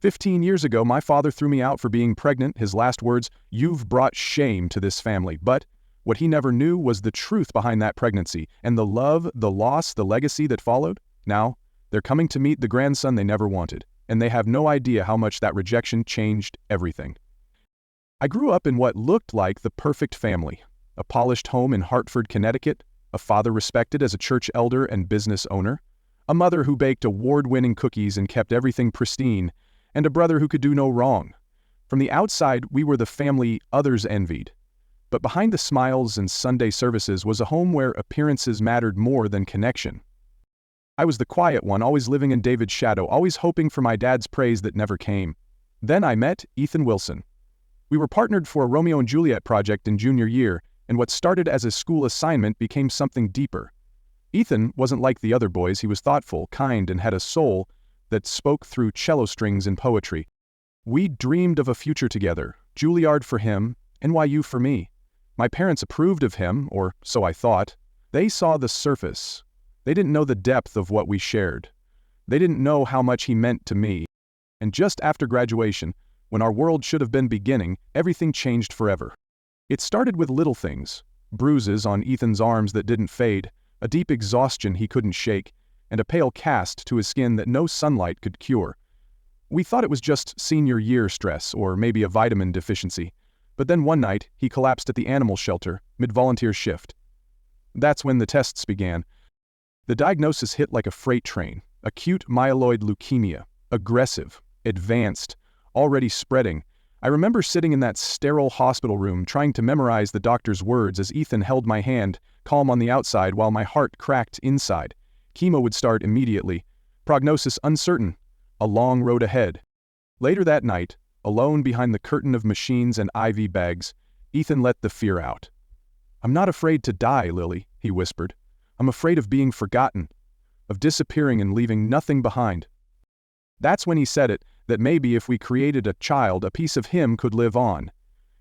15 years ago, my father threw me out for being pregnant. His last words, "You've brought shame to this family." But what he never knew was the truth behind that pregnancy and the love, the loss, the legacy that followed. Now, they're coming to meet the grandson they never wanted, and they have no idea how much that rejection changed everything. I grew up in what looked like the perfect family. A polished home in Hartford, Connecticut, a father respected as a church elder and business owner, a mother who baked award-winning cookies and kept everything pristine, and a brother who could do no wrong. From the outside, we were the family others envied. But behind the smiles and Sunday services was a home where appearances mattered more than connection. I was the quiet one, always living in David's shadow, always hoping for my dad's praise that never came. Then I met Ethan Wilson. We were partnered for a Romeo and Juliet project in junior year, and what started as a school assignment became something deeper. Ethan wasn't like the other boys. He was thoughtful, kind, and had a soul that spoke through cello strings and poetry. We dreamed of a future together, Juilliard for him, NYU for me. My parents approved of him, or so I thought. They saw the surface. They didn't know the depth of what we shared. They didn't know how much he meant to me. And just after graduation, when our world should have been beginning, everything changed forever. It started with little things, bruises on Ethan's arms that didn't fade, a deep exhaustion he couldn't shake, and a pale cast to his skin that no sunlight could cure. We thought it was just senior year stress or maybe a vitamin deficiency. But then one night, he collapsed at the animal shelter, mid-volunteer shift. That's when the tests began. The diagnosis hit like a freight train: acute myeloid leukemia, aggressive, advanced, already spreading. I remember sitting in that sterile hospital room trying to memorize the doctor's words as Ethan held my hand, calm on the outside while my heart cracked inside. Chemo would start immediately. Prognosis uncertain. A long road ahead. Later that night, alone behind the curtain of machines and IV bags, Ethan let the fear out. "I'm not afraid to die, Lily," he whispered. "I'm afraid of being forgotten, of disappearing and leaving nothing behind." That's when he said it, that maybe if we created a child, a piece of him could live on.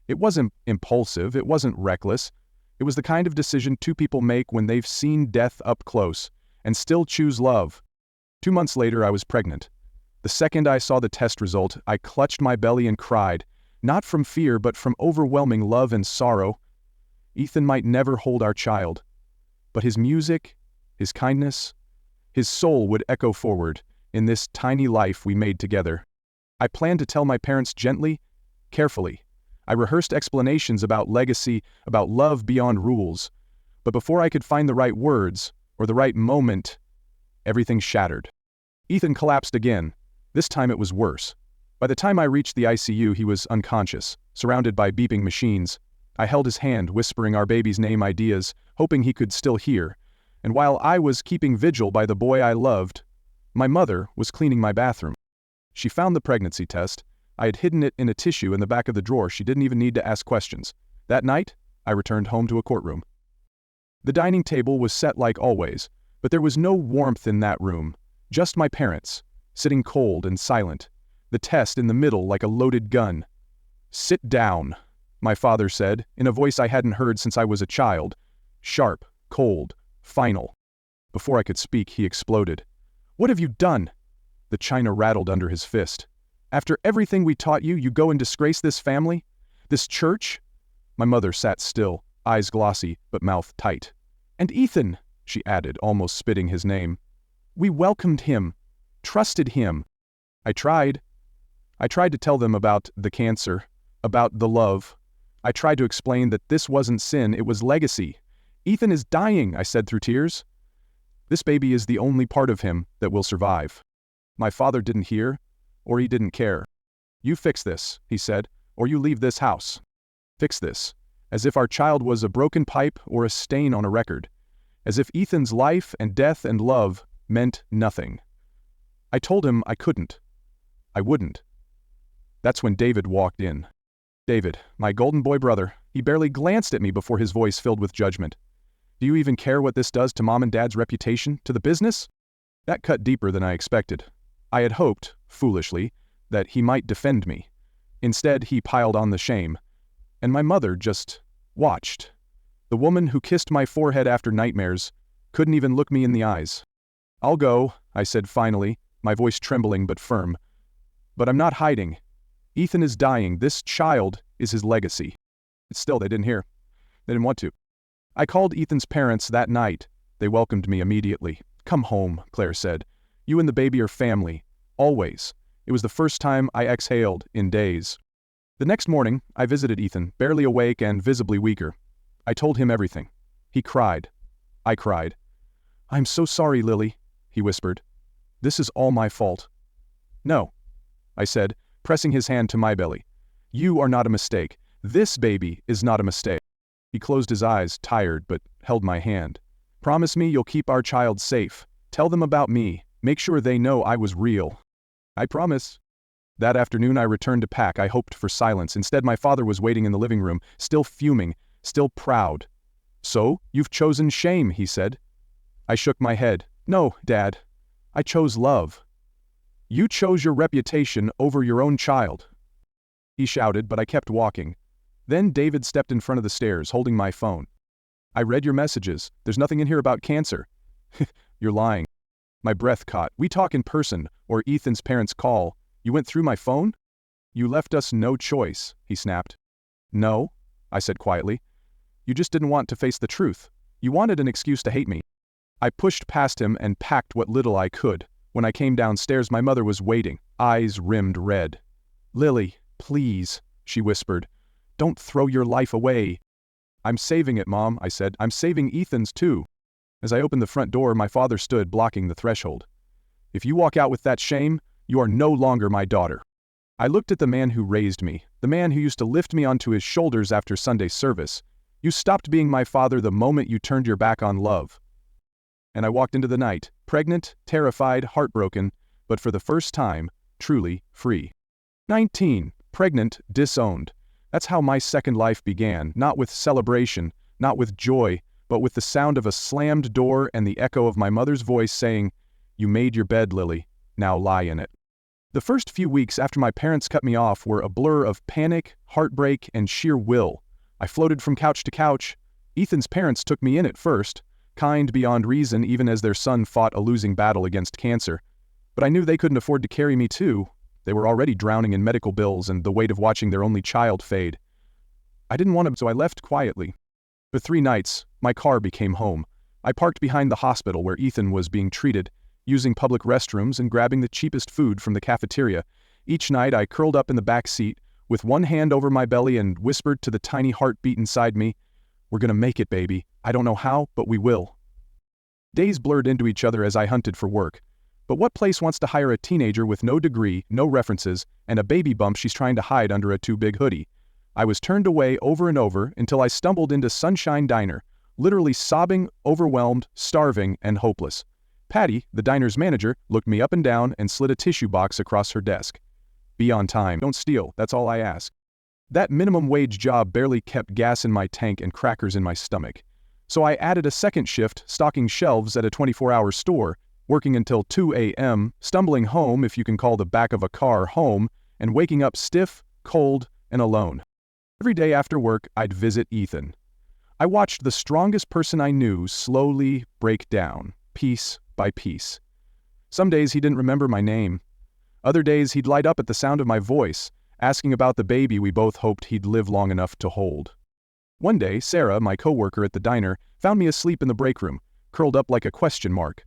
It wasn't impulsive, it wasn't reckless. It was the kind of decision two people make when they've seen death up close, and still choose love. 2 months later, I was pregnant. The second I saw the test result, I clutched my belly and cried, not from fear but from overwhelming love and sorrow. Ethan might never hold our child, but his music, his kindness, his soul would echo forward in this tiny life we made together. I planned to tell my parents gently, carefully. I rehearsed explanations about legacy, about love beyond rules. But before I could find the right words, or the right moment, everything shattered. Ethan collapsed again. This time it was worse. By the time I reached the ICU, he was unconscious, surrounded by beeping machines. I held his hand, whispering our baby's name ideas, hoping he could still hear. And while I was keeping vigil by the boy I loved, my mother was cleaning my bathroom. She found the pregnancy test. I had hidden it in a tissue in the back of the drawer. She didn't even need to ask questions. That night, I returned home to a courtroom. The dining table was set like always, but there was no warmth in that room. Just my parents, sitting cold and silent. The test in the middle like a loaded gun. "Sit down," my father said, in a voice I hadn't heard since I was a child. Sharp, cold, final. Before I could speak, he exploded. "What have you done?" The china rattled under his fist. "After everything we taught you, you go and disgrace this family? This church?" My mother sat still, eyes glossy, but mouth tight. "And Ethan," she added, almost spitting his name. "We welcomed him, trusted him." I tried to tell them about the cancer, about the love. I tried to explain that this wasn't sin, it was legacy. "Ethan is dying," I said through tears. "This baby is the only part of him that will survive." My father didn't hear, or he didn't care. "You fix this," he said, "or you leave this house. Fix this." As if our child was a broken pipe or a stain on a record. As if Ethan's life and death and love meant nothing. I told him I couldn't. I wouldn't. That's when David walked in. David, my golden boy brother, he barely glanced at me before his voice filled with judgment. "Do you even care what this does to Mom and Dad's reputation, to the business?" That cut deeper than I expected. I had hoped, foolishly, that he might defend me. Instead, he piled on the shame. And my mother just watched. The woman who kissed my forehead after nightmares couldn't even look me in the eyes. "I'll go," I said finally, my voice trembling but firm. But I'm not hiding. Ethan is dying. This child is his legacy. Still, they didn't hear. They didn't want to. I called Ethan's parents that night. They welcomed me immediately. "Come home," Claire said. "You and the baby are family. Always." It was the first time I exhaled in days. The next morning, I visited Ethan, barely awake and visibly weaker. I told him everything. He cried. I cried. "I'm so sorry, Lily," he whispered. "This is all my fault." "No," I said, pressing his hand to my belly. "You are not a mistake. This baby is not a mistake." He closed his eyes, tired, but held my hand. "Promise me you'll keep our child safe. Tell them about me. Make sure they know I was real." "I promise." That afternoon I returned to pack. I hoped for silence. Instead, my father was waiting in the living room, still fuming, still proud. "So, you've chosen shame," he said. I shook my head. "No, Dad. I chose love." "You chose your reputation over your own child." He shouted, but I kept walking. Then David stepped in front of the stairs, holding my phone. "I read your messages. There's nothing in here about cancer." "You're lying." My breath caught. "We talk in person, or Ethan's parents call. You went through my phone?" "You left us no choice," he snapped. "No," I said quietly. "You just didn't want to face the truth. You wanted an excuse to hate me." I pushed past him and packed what little I could. When I came downstairs, my mother was waiting, eyes rimmed red. "Lily, please," she whispered. "Don't throw your life away." "I'm saving it, Mom," I said. "I'm saving Ethan's too." As I opened the front door, my father stood blocking the threshold. "If you walk out with that shame, you are no longer my daughter." I looked at the man who raised me, the man who used to lift me onto his shoulders after Sunday service. "You stopped being my father the moment you turned your back on love." And I walked into the night, pregnant, terrified, heartbroken, but for the first time, truly free. 19, pregnant, disowned. That's how my second life began, not with celebration, not with joy, but with the sound of a slammed door and the echo of my mother's voice saying, "You made your bed, Lily. Now lie in it." The first few weeks after my parents cut me off were a blur of panic, heartbreak, and sheer will. I floated from couch to couch. Ethan's parents took me in at first, kind beyond reason even as their son fought a losing battle against cancer. But I knew they couldn't afford to carry me too. They were already drowning in medical bills and the weight of watching their only child fade. I didn't want to, so I left quietly. For 3 nights, my car became home. I parked behind the hospital where Ethan was being treated, using public restrooms and grabbing the cheapest food from the cafeteria. Each night I curled up in the back seat, with one hand over my belly and whispered to the tiny heartbeat inside me, "We're gonna make it, baby. I don't know how, but we will." Days blurred into each other as I hunted for work. But what place wants to hire a teenager with no degree, no references, and a baby bump she's trying to hide under a too-big hoodie? I was turned away over and over until I stumbled into Sunshine Diner, literally sobbing, overwhelmed, starving, and hopeless. Patty, the diner's manager, looked me up and down and slid a tissue box across her desk. "Be on time. Don't steal. That's all I ask." That minimum wage job barely kept gas in my tank and crackers in my stomach. So I added a second shift, stocking shelves at a 24-hour store, working until 2 a.m., stumbling home, if you can call the back of a car home, and waking up stiff, cold, and alone. Every day after work, I'd visit Ethan. I watched the strongest person I knew slowly break down, piece by piece. Some days he didn't remember my name. Other days he'd light up at the sound of my voice, asking about the baby we both hoped he'd live long enough to hold. One day, Sarah, my coworker at the diner, found me asleep in the break room, curled up like a question mark.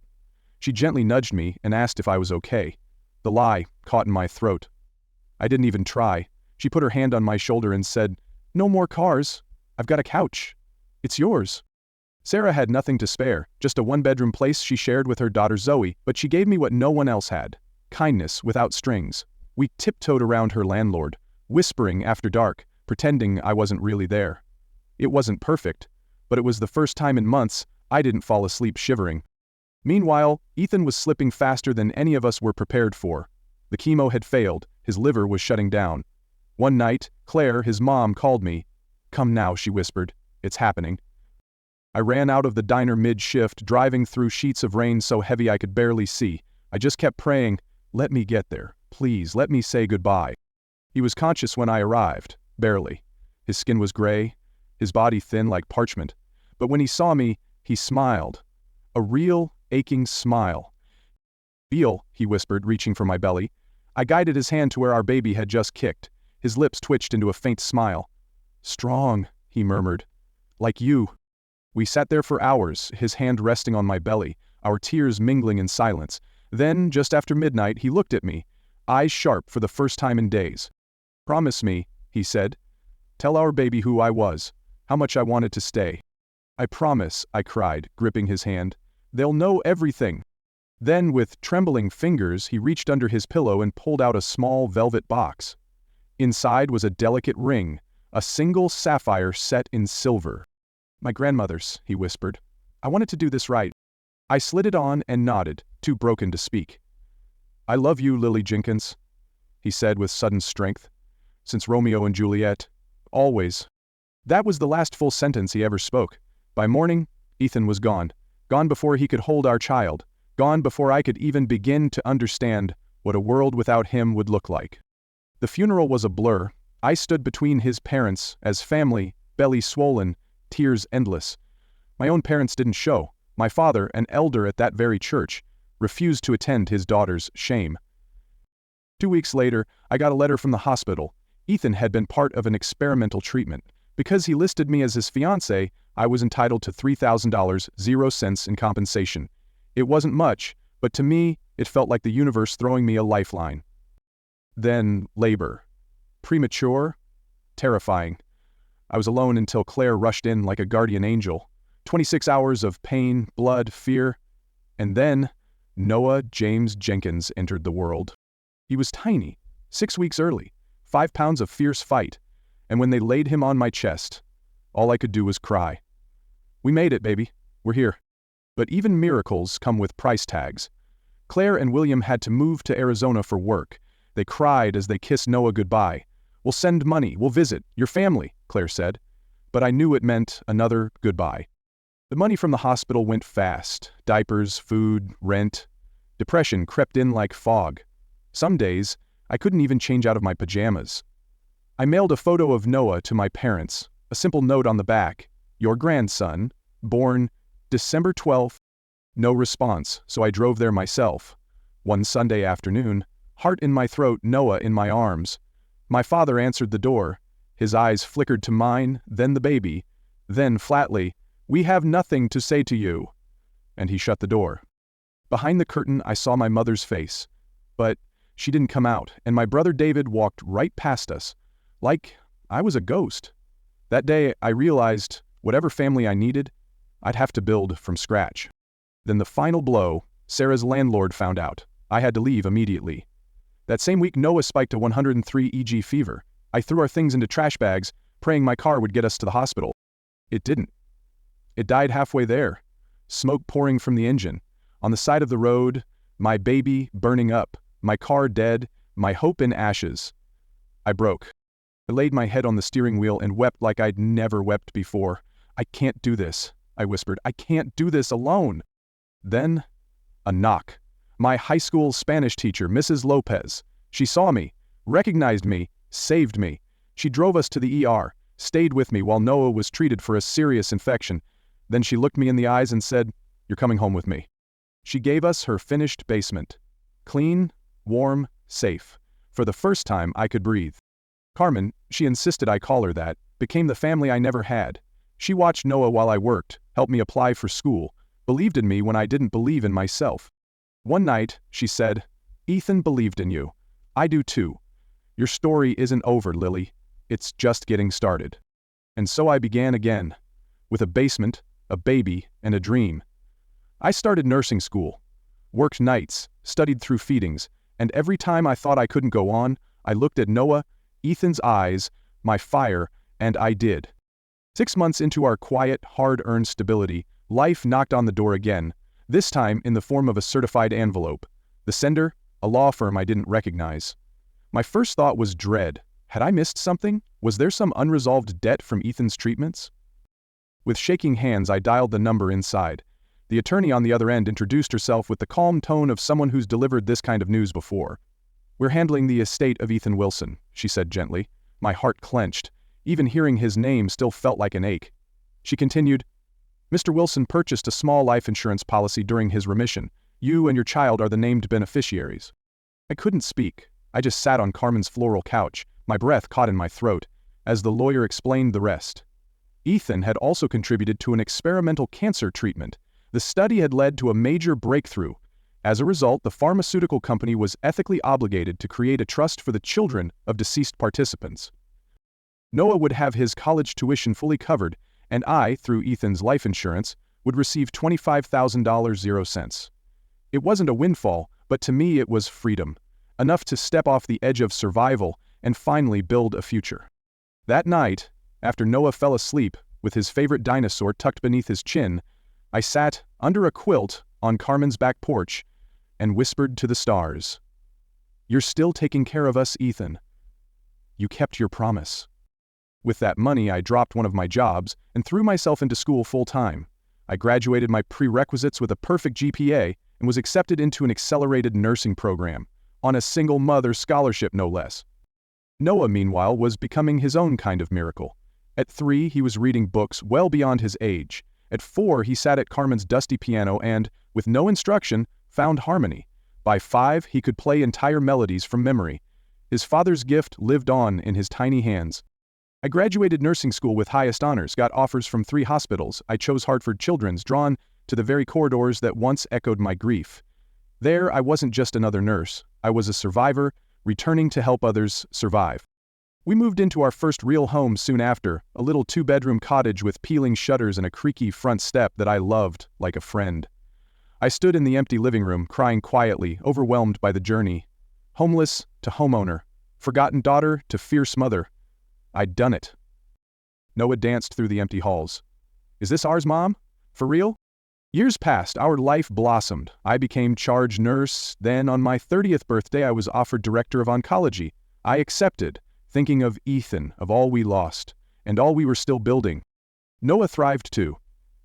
She gently nudged me and asked if I was okay. The lie caught in my throat. I didn't even try. She put her hand on my shoulder and said, "No more cars. I've got a couch. It's yours." Sarah had nothing to spare, just a one-bedroom place she shared with her daughter Zoe, but she gave me what no one else had: kindness without strings. We tiptoed around her landlord, whispering after dark, pretending I wasn't really there. It wasn't perfect, but it was the first time in months I didn't fall asleep shivering. Meanwhile, Ethan was slipping faster than any of us were prepared for. The chemo had failed, his liver was shutting down. One night, Claire, his mom, called me. "Come now," she whispered. "It's happening." I ran out of the diner mid-shift, driving through sheets of rain so heavy I could barely see. I just kept praying, "Let me get there. Please, let me say goodbye." He was conscious when I arrived, barely. His skin was gray, his body thin like parchment. But when he saw me, he smiled. A real, aching smile. "Beal," he whispered, reaching for my belly. I guided his hand to where our baby had just kicked. His lips twitched into a faint smile. "Strong," he murmured. "Like you." We sat there for hours, his hand resting on my belly, our tears mingling in silence. Then, just after midnight, he looked at me, eyes sharp for the first time in days. "Promise me," he said. "Tell our baby who I was, how much I wanted to stay." "I promise," I cried, gripping his hand. "They'll know everything." Then, with trembling fingers, he reached under his pillow and pulled out a small velvet box. Inside was a delicate ring, a single sapphire set in silver. "My grandmother's," he whispered. "I wanted to do this right." I slid it on and nodded, too broken to speak. "I love you, Lily Jenkins," he said with sudden strength. "Since Romeo and Juliet. Always." That was the last full sentence he ever spoke. By morning, Ethan was gone. Gone before he could hold our child. Gone before I could even begin to understand what a world without him would look like. The funeral was a blur. I stood between his parents, as family, belly swollen, tears endless. My own parents didn't show. My father, an elder at that very church, refused to attend his daughter's shame. 2 weeks later, I got a letter from the hospital. Ethan had been part of an experimental treatment. Because he listed me as his fiancé, I was entitled to $3,000, 0 cents in compensation. It wasn't much, but to me, it felt like the universe throwing me a lifeline. Then, labor. Premature, terrifying. I was alone until Claire rushed in like a guardian angel. 26 hours of pain, blood, fear. And then, Noah James Jenkins entered the world. He was tiny, 6 weeks early, 5 pounds of fierce fight. And when they laid him on my chest, all I could do was cry. "We made it, baby. We're here." But even miracles come with price tags. Claire and William had to move to Arizona for work. They cried as they kissed Noah goodbye. "We'll send money, we'll visit, your family," Claire said. But I knew it meant another goodbye. The money from the hospital went fast. Diapers, food, rent. Depression crept in like fog. Some days, I couldn't even change out of my pajamas. I mailed a photo of Noah to my parents, a simple note on the back, "Your grandson, born December 12th. No response, so I drove there myself. One Sunday afternoon, heart in my throat, Noah in my arms. My father answered the door. His eyes flickered to mine, then the baby. Then, flatly, "We have nothing to say to you." And he shut the door. Behind the curtain, I saw my mother's face. But she didn't come out, and my brother David walked right past us, like I was a ghost. That day, I realized whatever family I needed, I'd have to build from scratch. Then the final blow, Sarah's landlord found out. I had to leave immediately. That same week, Noah spiked a 103 EG fever. I threw our things into trash bags, praying my car would get us to the hospital. It didn't. It died halfway there. Smoke pouring from the engine. On the side of the road, my baby burning up, my car dead, my hope in ashes. I broke. I laid my head on the steering wheel and wept like I'd never wept before. "I can't do this," I whispered. "I can't do this alone." Then, a knock. My high school Spanish teacher, Mrs. Lopez. She saw me, recognized me, saved me. She drove us to the ER, stayed with me while Noah was treated for a serious infection. Then she looked me in the eyes and said, "You're coming home with me." She gave us her finished basement. Clean, warm, safe. For the first time, I could breathe. Carmen, she insisted I call her that, became the family I never had. She watched Noah while I worked, helped me apply for school, believed in me when I didn't believe in myself. One night, she said, "Ethan believed in you. I do too. Your story isn't over, Lily. It's just getting started." And so I began again, with a basement, a baby, and a dream. I started nursing school, worked nights, studied through feedings, and every time I thought I couldn't go on, I looked at Noah, Ethan's eyes, my fire, and I did. 6 months into our quiet, hard-earned stability, life knocked on the door again, this time in the form of a certified envelope. The sender, a law firm I didn't recognize. My first thought was dread. Had I missed something? Was there some unresolved debt from Ethan's treatments? With shaking hands, I dialed the number inside. The attorney on the other end introduced herself with the calm tone of someone who's delivered this kind of news before. "We're handling the estate of Ethan Wilson," she said gently. My heart clenched. Even hearing his name still felt like an ache. She continued, "Mr. Wilson purchased a small life insurance policy during his remission. You and your child are the named beneficiaries." I couldn't speak. I just sat on Carmen's floral couch, my breath caught in my throat, as the lawyer explained the rest. Ethan had also contributed to an experimental cancer treatment. The study had led to a major breakthrough. As a result, the pharmaceutical company was ethically obligated to create a trust for the children of deceased participants. Noah would have his college tuition fully covered, and I, through Ethan's life insurance, would receive $25,000. It wasn't a windfall, but to me it was freedom, enough to step off the edge of survival and finally build a future. That night, after Noah fell asleep, with his favorite dinosaur tucked beneath his chin, I sat under a quilt on Carmen's back porch and whispered to the stars, "You're still taking care of us, Ethan. You kept your promise." With that money, I dropped one of my jobs and threw myself into school full-time. I graduated my prerequisites with a perfect GPA and was accepted into an accelerated nursing program, on a single mother scholarship no less. Noah, meanwhile, was becoming his own kind of miracle. At 3, he was reading books well beyond his age. At 4, he sat at Carmen's dusty piano and, with no instruction, found harmony. By 5, he could play entire melodies from memory. His father's gift lived on in his tiny hands. I graduated nursing school with highest honors, got offers from 3 hospitals. I chose Hartford Children's, drawn to the very corridors that once echoed my grief. There, I wasn't just another nurse. I was a survivor, returning to help others survive. We moved into our first real home soon after, a little 2-bedroom cottage with peeling shutters and a creaky front step that I loved like a friend. I stood in the empty living room, crying quietly, overwhelmed by the journey. Homeless to homeowner, forgotten daughter to fierce mother. I'd done it. Noah danced through the empty halls. "Is this ours, Mom? For real?" Years passed, our life blossomed. I became charge nurse, then on my 30th birthday I was offered director of oncology. I accepted, thinking of Ethan, of all we lost, and all we were still building. Noah thrived too.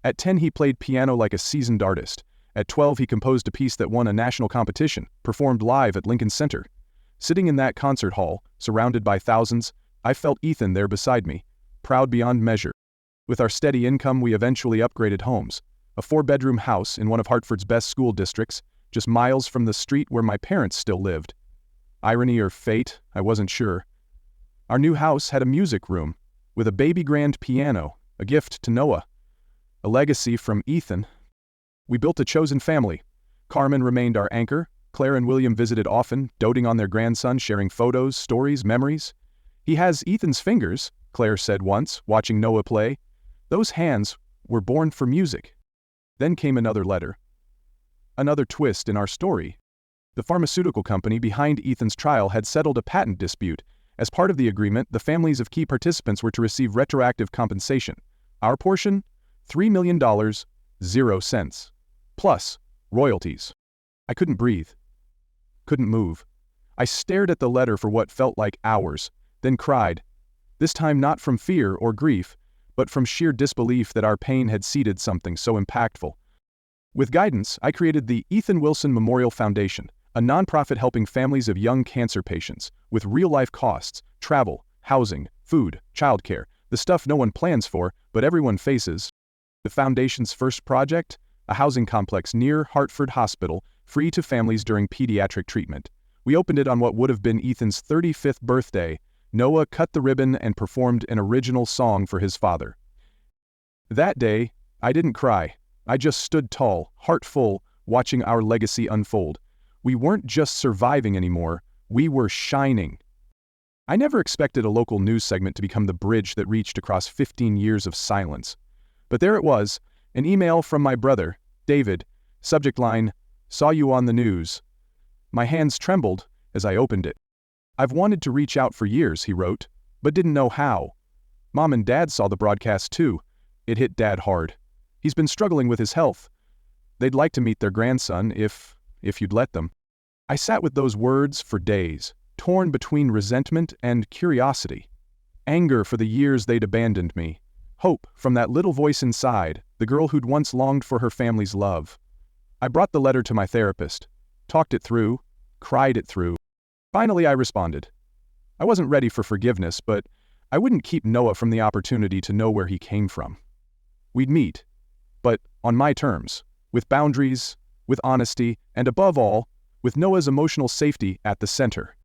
At 10 he played piano like a seasoned artist. At 12 he composed a piece that won a national competition, performed live at Lincoln Center. Sitting in that concert hall, surrounded by thousands, I felt Ethan there beside me, proud beyond measure. With our steady income we eventually upgraded homes. A 4-bedroom house in one of Hartford's best school districts, just miles from the street where my parents still lived. Irony or fate, I wasn't sure. Our new house had a music room, with a baby grand piano, a gift to Noah. A legacy from Ethan. We built a chosen family. Carmen remained our anchor. Claire and William visited often, doting on their grandson, sharing photos, stories, memories. "He has Ethan's fingers," Claire said once, watching Noah play. "Those hands were born for music." Then came another letter. Another twist in our story. The pharmaceutical company behind Ethan's trial had settled a patent dispute. As part of the agreement, the families of key participants were to receive retroactive compensation. Our portion? $3 million, 0 cents. Plus, royalties. I couldn't breathe. Couldn't move. I stared at the letter for what felt like hours, then cried. This time not from fear or grief, but from sheer disbelief that our pain had seeded something so impactful. With guidance, I created the Ethan Wilson Memorial Foundation, a nonprofit helping families of young cancer patients with real-life costs, travel, housing, food, childcare, the stuff no one plans for, but everyone faces. The foundation's first project? A housing complex near Hartford Hospital, free to families during pediatric treatment. We opened it on what would have been Ethan's 35th birthday. Noah cut the ribbon and performed an original song for his father. That day, I didn't cry. I just stood tall, heart full, watching our legacy unfold. We weren't just surviving anymore, we were shining. I never expected a local news segment to become the bridge that reached across 15 years of silence. But there it was, an email from my brother, David, subject line, "Saw you on the news." My hands trembled as I opened it. "I've wanted to reach out for years," he wrote, "but didn't know how. Mom and Dad saw the broadcast too. It hit Dad hard. He's been struggling with his health. They'd like to meet their grandson if you'd let them." I sat with those words for days, torn between resentment and curiosity. Anger for the years they'd abandoned me. Hope from that little voice inside, the girl who'd once longed for her family's love. I brought the letter to my therapist, talked it through, cried it through. Finally, I responded. I wasn't ready for forgiveness, but I wouldn't keep Noah from the opportunity to know where he came from. We'd meet, but on my terms, with boundaries, with honesty, and above all, with Noah's emotional safety at the center.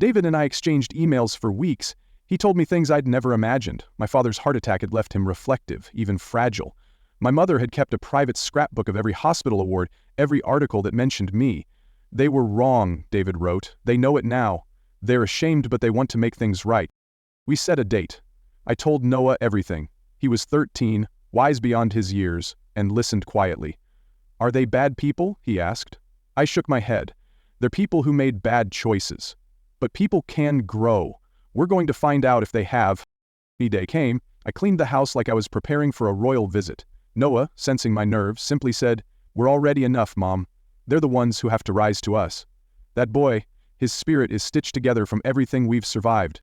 David and I exchanged emails for weeks. He told me things I'd never imagined. My father's heart attack had left him reflective, even fragile. My mother had kept a private scrapbook of every hospital award, every article that mentioned me. They were wrong, David wrote. They know it now. They're ashamed, but they want to make things right. We set a date. I told Noah everything. He was 13, wise beyond his years, and listened quietly. Are they bad people? He asked. I shook my head. They're people who made bad choices. But people can grow. We're going to find out if they have. Day came. I cleaned the house like I was preparing for a royal visit. Noah, sensing my nerves, simply said, "We're already enough, Mom. They're the ones who have to rise to us. That boy, his spirit is stitched together from everything we've survived."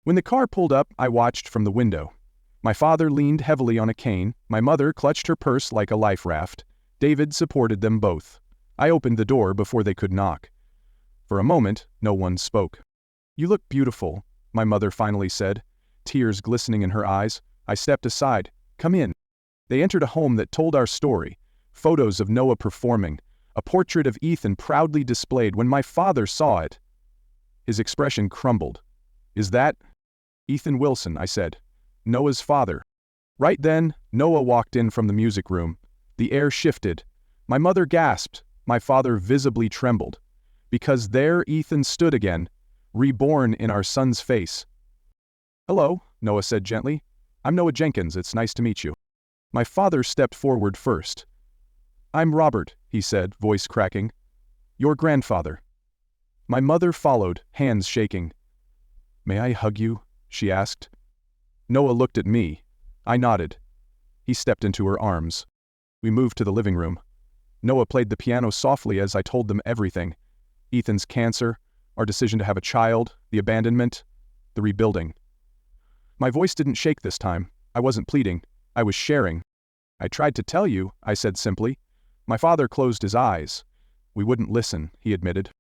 When the car pulled up, I watched from the window. My father leaned heavily on a cane. My mother clutched her purse like a life raft. David supported them both. I opened the door before they could knock. For a moment, no one spoke. "You look beautiful," my mother finally said, tears glistening in her eyes. I stepped aside. "Come in." They entered a home that told our story. Photos of Noah performing. A portrait of Ethan proudly displayed. When my father saw it, his expression crumbled. "Is that Ethan Wilson?" I said. "Noah's father." Right then, Noah walked in from the music room. The air shifted. My mother gasped. My father visibly trembled. Because there Ethan stood again, reborn in our son's face. "Hello," Noah said gently. "I'm Noah Jenkins. It's nice to meet you." My father stepped forward first. "I'm Robert," he said, voice cracking. "Your grandfather." My mother followed, hands shaking. "May I hug you?" she asked. Noah looked at me. I nodded. He stepped into her arms. We moved to the living room. Noah played the piano softly as I told them everything. Ethan's cancer, our decision to have a child, the abandonment, the rebuilding. My voice didn't shake this time. I wasn't pleading. I was sharing. "I tried to tell you," I said simply. My father closed his eyes. "We wouldn't listen," he admitted.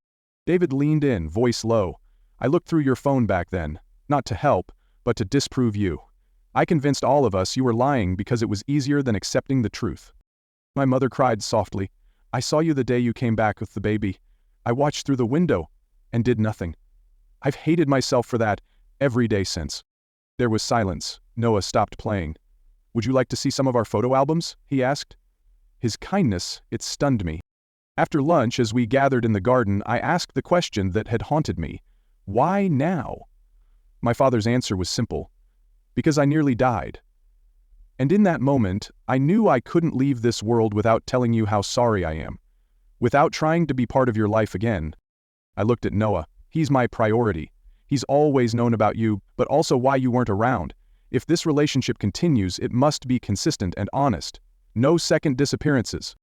David leaned in, voice low. "I looked through your phone back then, not to help, but to disprove you. I convinced all of us you were lying because it was easier than accepting the truth." My mother cried softly. "I saw you the day you came back with the baby. I watched through the window and did nothing. I've hated myself for that every day since." There was silence. Noah stopped playing. "Would you like to see some of our photo albums?" he asked. His kindness, it stunned me. After lunch, as we gathered in the garden, I asked the question that had haunted me. Why now? My father's answer was simple. Because I nearly died. And in that moment, I knew I couldn't leave this world without telling you how sorry I am. Without trying to be part of your life again. I looked at Noah. He's my priority. He's always known about you, but also why you weren't around. If this relationship continues, it must be consistent and honest. No second disappearances.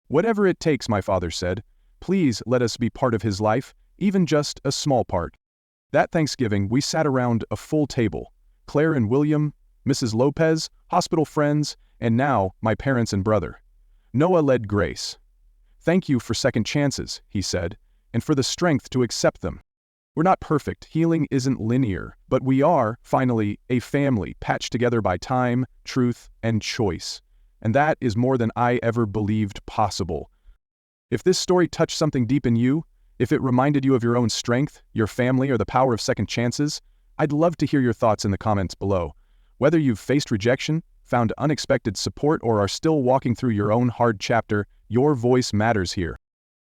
"Whatever it takes," my father said. "Please let us be part of his life, even just a small part." That Thanksgiving, we sat around a full table. Claire and William, Mrs. Lopez, hospital friends, and now my parents and brother. Noah led grace. "Thank you for second chances," he said, "and for the strength to accept them. We're not perfect, healing isn't linear, but we are, finally, a family patched together by time, truth, and choice. And that is more than I ever believed possible." If this story touched something deep in you, if it reminded you of your own strength, your family, or the power of second chances, I'd love to hear your thoughts in the comments below. Whether you've faced rejection, found unexpected support, or are still walking through your own hard chapter, your voice matters here.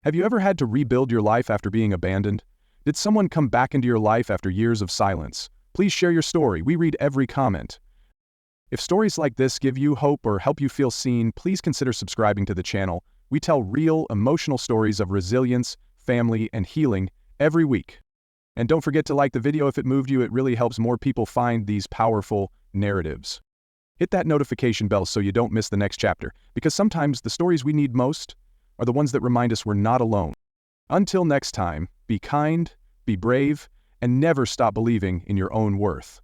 Have you ever had to rebuild your life after being abandoned? Did someone come back into your life after years of silence? Please share your story. We read every comment. If stories like this give you hope or help you feel seen, please consider subscribing to the channel. We tell real, emotional stories of resilience, family, and healing every week. And don't forget to like the video if it moved you. It really helps more people find these powerful narratives. Hit that notification bell so you don't miss the next chapter, because sometimes the stories we need most are the ones that remind us we're not alone. Until next time, be kind, be brave, and never stop believing in your own worth.